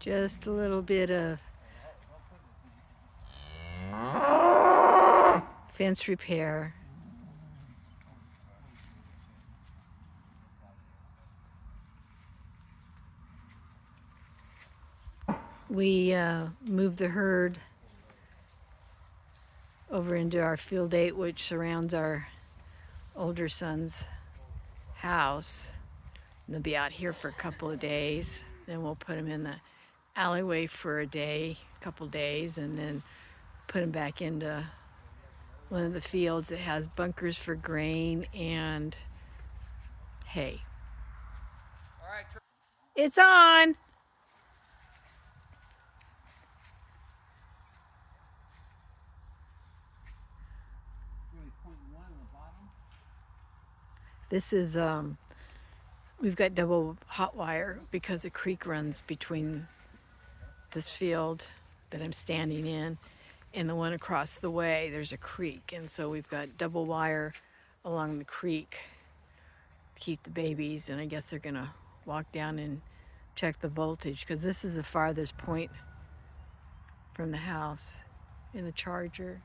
Just a little bit of fence repair. We moved the herd over into our field 8, which surrounds our older son's house. And they'll be out here for a couple of days. Then we'll put them in the alleyway for a couple days, and then put them back into one of the fields that has bunkers for grain and hay. All right. It's on. This is we've got double hot wire because the creek runs between this field that I'm standing in and the one across the way. There's a creek, and so we've got double wire along the creek to keep the babies, and I guess they're gonna walk down and check the voltage because this is the farthest point from the house in the charger.